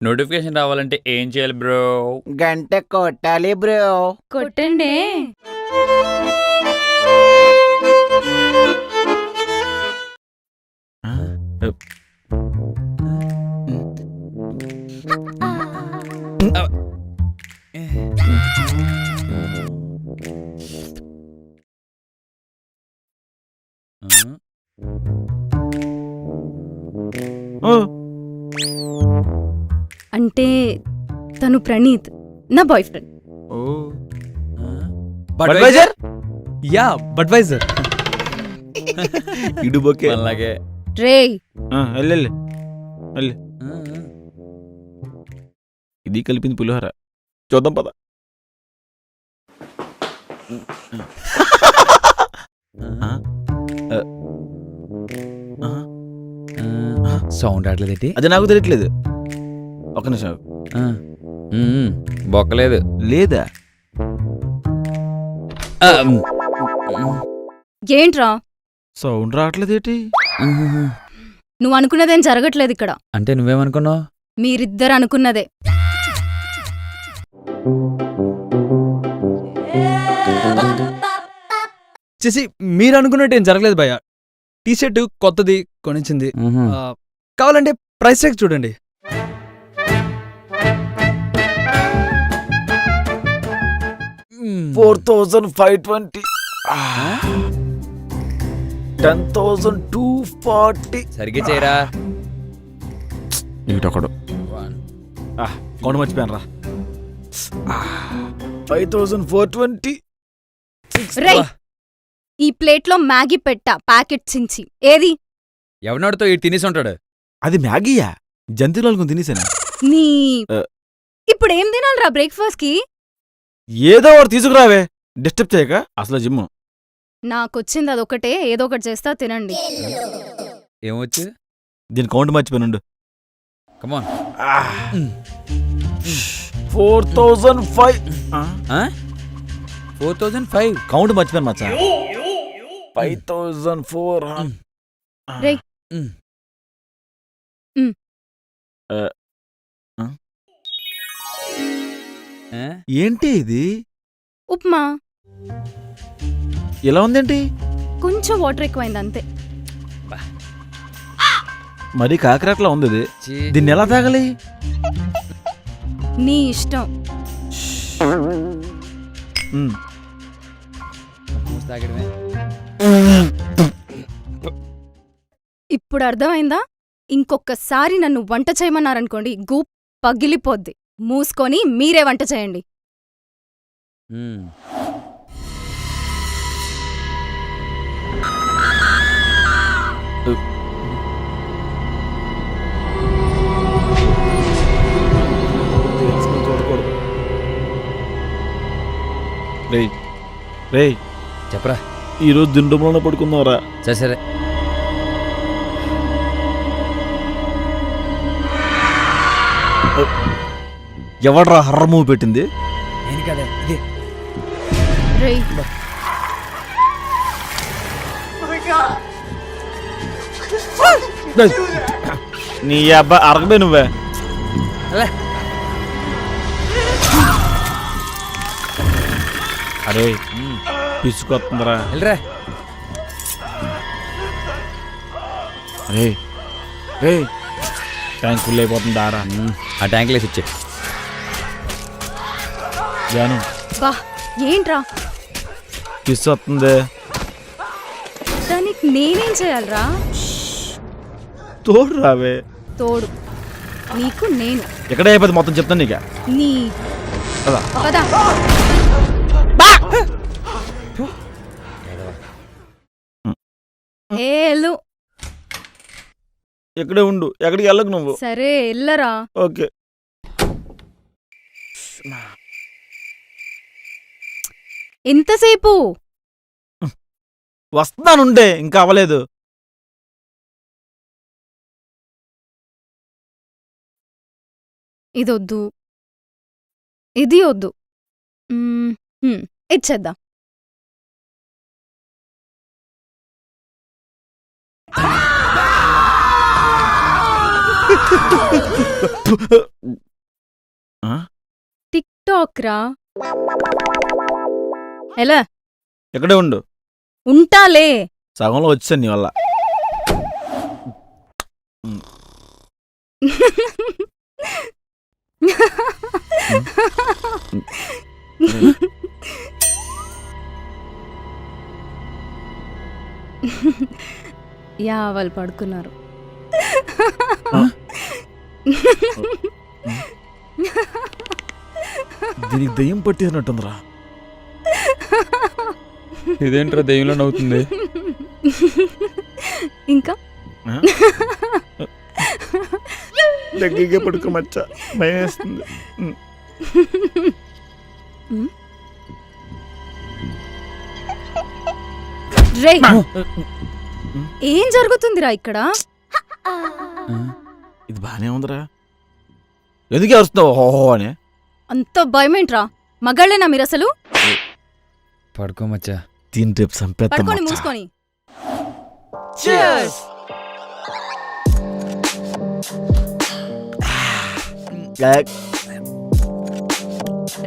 Notification రావాలంటే ఏం చేయాలి బ్రో? గంట కొట్టాలి బ్రో. కొట్టండి. అంటే తను ప్రణీత్, నా boy friend. Budweiser? Yeah Budweiser. ఇడు బొకే అలాగే. రేయ్ వెళ్ళు. ఇది కలిపింది పులిహోర. చూద్దాం పద. సౌండ్ రావట్లేదేంటి? అది నాకు తెలియట్లేదు. ఒక నిమిషం. బొక్కలేదు లేదా? ఏంట్రా సౌండ్ రావట్లేదేటి? నువ్వు అనుకున్నదేం జరగట్లేదు ఇక్కడ. అంటే నువ్వేమనుకున్నావు? మీరిద్దరు అనుకున్నదే. చేసి మీరు అనుకున్నట్టు ఏం జరగలేదు భయ్య. టీషర్ట్ కొత్తది కొనిచ్చింది. కావాలంటే ప్రైస్ ట్యాగ్ చూడండి. $4,520. 10,240. సరిగ్గా చేయరా. ఇటొకడు కౌంట్ మర్చిపోయాను రా. 5,420. రేయ్ ఈ ప్లేట్లో మ్యాగీ పెట్టా ప్యాకెట్ చించి. ఏది? ఎవరినోడితో ఇటు తినేసి ఉంటాడు. అది మ్యాగీయా? జంతువులకు తినేసాను. నీ ఇప్పుడేం తినాలిరా బ్రేక్ఫాస్ట్ కి? ఏదో ఒకటి తీసుకురావే, డిస్టర్బ్ చేయక. అసలు జిమ్ నాకొచ్చింది అదొకటే, ఏదో ఒకటి చేస్తా తినండి. ఏమొచ్చు? దీని కౌంట్ మర్చిపోయానుండు. కమాన్. 4,500. 4,500 కౌంట్ మర్చిపోయాను మచ్చా. 5,400. రేయ్ ఏంటి ఇది? ఉప్మా. ఎలా ఉందేంటి? కొంచెం వాటర్ ఎక్కువైంది అంతే. మరి కాకరట్లా ఉంది ఇది. దీన్ని ఎలా తాగాలి? నీ ఇష్టం. ఇప్పుడు అర్థమైందా? ఇంకొకసారి నన్ను వంట చేయమన్నారనుకోండి, గూప్ పగిలిపోద్ది. మూసుకొని మీరే వంట చేయండి. రేయ్ చెప్పరా. ఈరోజు దిండులోనే పడుకుందాంరా. సరే. ఎవడ్రా హర్రర్ మూవీ పెట్టింది? రేయ్ నీ అబ్బా అరగబే నువ్వే. అరే పిసుకొస్తుందిరా. రే రే ట్యాంక్ ఫుల్ అయిపోతుంది. ఆరా ఆ ట్యాంక్ లేసి వచ్చే. జాను బా ఏంట్రా పిసు వస్తుంది. దానికి నేనేం చేయాలరా? తోడు రావే. తోడు నీకు నేను. ఎక్కడ అయిపోతుంది మొత్తం చెప్తాను నీక. నీ కదా ఏలు. ఎక్కడే ఉండు, ఎక్కడికి వెళ్ళకు నువ్వు. సరే ఎల్లరా. ఓకే. ఎంతసేపు? వస్తానుండే, ఇంకా అవ్వలేదు. ఇదొద్దు, ఇది వద్దు. ఇచ్చేద్దాం. Ha ha ha! Tick talk రా. ఎలా ఎక్కడే ఉండు, ఉంటాలే. సగంలో వచ్చాను నీ వల్ల. యా వాళ్ళు పడుకున్నారు. దీనికి దయ్యం పట్టేసినట్టుందిరా. ఇదేంట్రా దెయ్యంలో నవ్వుతుంది? ఇంకా దగ్గరగా పడుకోమచ్చ, భయం వేస్తుంది. రే, ఏం జరుగుతుందిరా ఇక్కడ? ఇది బానే ఉందిరా. ఎందుకు అరుస్తున్నావు హోహో అని? అంత భయమేంట్రా? మగాళ్ళేనా మీరు అసలు? పడుకోమచ్చా. దీని రేపు సంపేద్దాం పడుకొని మచ్చా. మూసుకొని.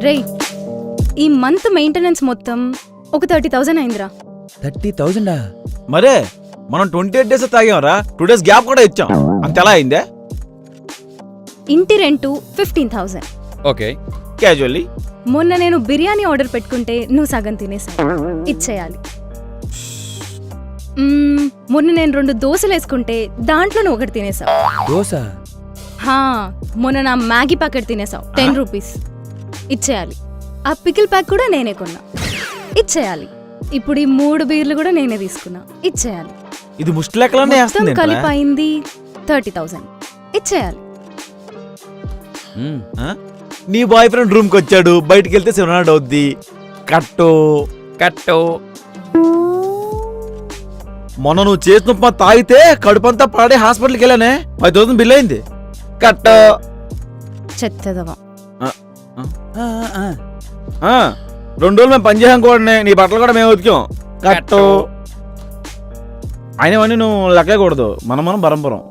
రే, ఈ మంత్ మెయింటెనెన్స్ మొత్తం ఒక 30,000 అయిందిరా. 30,000? మరే మనం 28 days తాగాంరా, 2 days గ్యాప్ కూడా ఇచ్చాం. అంత ఎలా అయిందే? ఇంటి రెంటు 15,000. ఓకే. క్యాజువల్లీ మొన్న నేను బిర్యానీ ఆర్డర్ పెట్టుకుంటే నువ్వు సగం తినేసావు, ఇచ్చేయాలి. మొన్న నేను 2 దోశలు వేసుకుంటే దాంట్లో నువ్వు ఒకటి తినేసావు. దోశ? హా, మొన్న నా మ్యాగీ ప్యాకెట్ తినేసావు, 10 రూపీస్, ఇచ్చేయాలి. ఆ పికిల్ ప్యాక్ కూడా నేనే కొన్నా, ఇచ్చేయాలి. ఇప్పుడు ఈ 3 బీర్లు కూడా నేనే తీసుకున్నా, ఇచ్చేయాలి. ఇది ముష్టి లెక్కలనే మొత్తం వేస్తుంది కలిపి అయింది 30,000, ఇచ్చేయాలి. నీ బాయ్ ఫ్రెండ్ రూమ్ కి వచ్చాడు, బయటికి వెళ్తే 700 అవుద్ది. కట్టు కట్టో. మొన్న నువ్వు చేసిన ఉప్మా తాగితే కడుపంతా పాడే హాస్పిటల్కి వెళ్ళానే, 5,000 బిల్ అయింది. కట్టు. చెత్తదవా. 2 రోజులు మేము పనిచేసాం కూడా, నీ బట్టలు కూడా మేము ఉతికాం. కట్టు. అయినవన్నీ నువ్వు లెక్కకూడదు, మనం పరంపరం.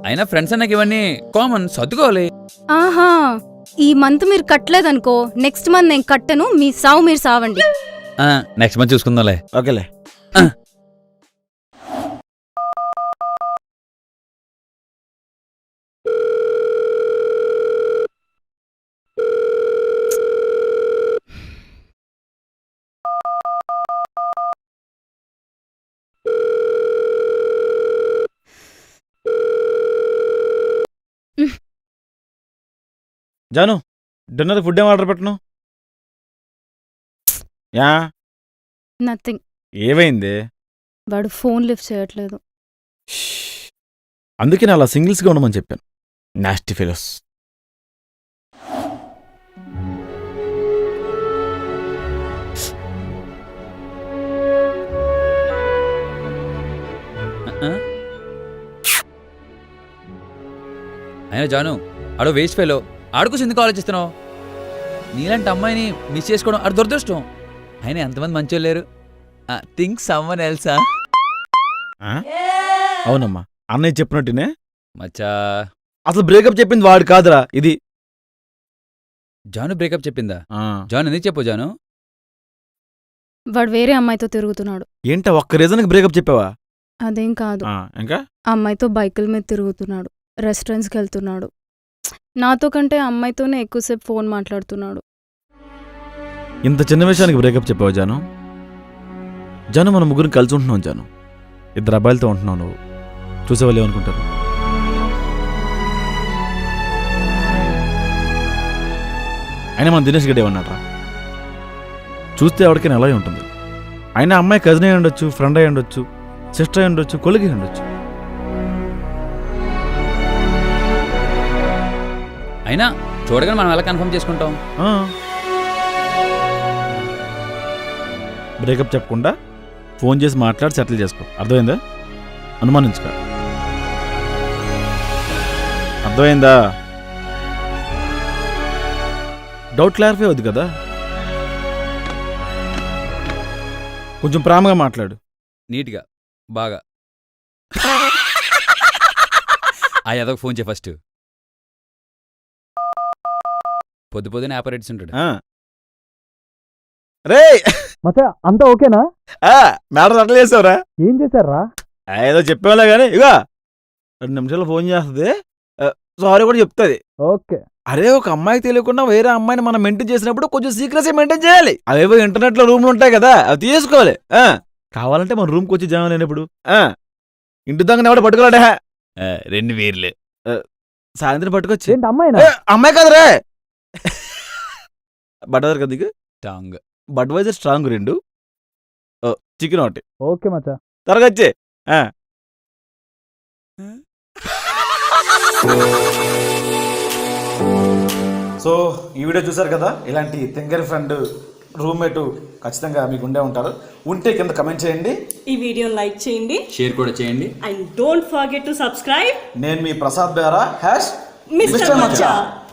అయినా ఫ్రెండ్స్ అన్నకి ఇవన్నీ కామన్, సర్దుకోవాలి. ఆహా, ఈ మంత్ మీరు కట్టలేదనుకో, నెక్స్ట్ మంత్ నేను కట్టను, మీ సావు మీరు సావండి. నెక్స్ట్ మంత్ చూసుకుందాంలే. ఓకేలే. జాను, డిన్నర్ ఫుడ్ ఏం ఆర్డర్ పెట్టను? Yeah nothing. ఏమైంది? వాడు ఫోన్ లిఫ్ట్ చేయట్లేదు. అందుకే నేను అలా సింగిల్స్గా ఉండమని చెప్పాను. Nasty fellows. అయినా జాను, ఆడో వేస్ట్ ఫెలో, ఆడుకోసి ఎందుకు ఆలోచిస్తున్నావు? నీలాంటి అమ్మాయిని మిస్ చేసుకోవడం అది దురదృష్టం. అయినా ఎంతమంది మంచి లేరు. Think someone Elsa. అవునమ్మా, అన్నయ్య చెప్పినట్టునే. మచ్చా, అసలు బ్రేకప్ చెప్పింది వాడు కాదురా, ఇది. జాను బ్రేకప్ చెప్పిందా? ఆ. జాను ఎందుకు చెప్పు జాను? వాడు వేరే అమ్మాయితో తిరుగుతున్నాడు. ఏంటా ఒక్క రీజన్కి బ్రేకప్ చెప్పావా? అదేం కాదు, ఇంకా ఆ అమ్మాయితో బైకుల మీద తిరుగుతున్నాడు, రెస్టారెంట్స్కి వెళ్తున్నాడు. నాతో కంటే అమ్మాయితోనే ఎక్కువసేపు ఫోన్ మాట్లాడుతున్నాడు. ఇంత చిన్న విషయానికి బ్రేకప్ చెప్పావా జాను? జాను, మన ముగ్గురం కలిసి ఉంటున్నాం జాను. 2 అబ్బాయిలతో ఉంటున్నావు నువ్వు. చూసేవాళ్ళు ఏమనుకుంటారు? అయినా మన దినేష్ గడ్డ ఏమన్నాడ్రా? చూస్తే ఎవరికైనా అలాగే ఉంటుంది. అయినా అమ్మాయి కజిన్ అయి ఉండొచ్చు, ఫ్రెండ్ అయి ఉండొచ్చు, సిస్టర్ అయి ఉండొచ్చు, కొలిగి ఉండొచ్చు. అయినా చూడగానే మనం ఎలా కన్ఫర్మ్ చేసుకుంటాం? బ్రేకప్ చెప్పకుండా ఫోన్ చేసి మాట్లాడి సెటిల్ చేసుకో, అర్థమైందా? అనుమానించుకో, అర్థమైందా? డౌట్ క్లారిఫై అవుద్ది కదా. కొంచెం ప్రేమగా మాట్లాడు. నీట్గా బాగా. ఆ ఏదో ఫోన్ చేయి ఫస్ట్. పొద్దు పొద్దున ఆపరేట్స్ ఉంటాడు. రే మచ్చా అంతా ఓకేనా? మేడం అట్లా చేసావురా? ఏం చేశారా? ఏదో చెప్పేవాళ్ళే కానీ ఇక 2 నిమిషాలు ఫోన్ చేస్తుంది, సారీ కూడా చెప్తుంది. ఓకే. అరే ఒక అమ్మాయికి తెలియకుండా వేరే అమ్మాయిని మనం మెయింటైన్ చేసినప్పుడు కొంచెం సీక్రెసీ మెయింటైన్ చేయాలి. అవేవో ఇంటర్నెట్ లో రూమ్లు ఉంటాయి కదా, అవి తీసుకోవాలి. కావాలంటే మన రూమ్కి వచ్చి జాయిన్ అయినప్పుడు ఇంటి దొంగ ఎవడ పట్టుకోలేడే 2 బీర్లు. సాయంత్రం పట్టుకొచ్చి ఏంటి అమ్మాయినా? అమ్మాయి కదరే బడ్వైజర్ కదా నీకు? టాంగ్. బడ్వైజర్ స్ట్రాంగ్ 2, చికెన్ ఒకటి. ఓకే మచ్చా. త్వరగా వచ్చి. సో ఈ వీడియో చూసారు కదా, ఇలాంటి తెంగరి ఫ్రెండ్ రూమ్మేట్ ఖచ్చితంగా మీకు ఉండే ఉంటారు. ఉంటే కింద కమెంట్ చేయండి, ఈ వీడియో లైక్ చేయండి, షేర్ కూడా చేయండి. And don't forget to subscribe. నేను మీ ప్రసాద్ బేరా #మిస్టర్ Mr. మచ్చా. Macha.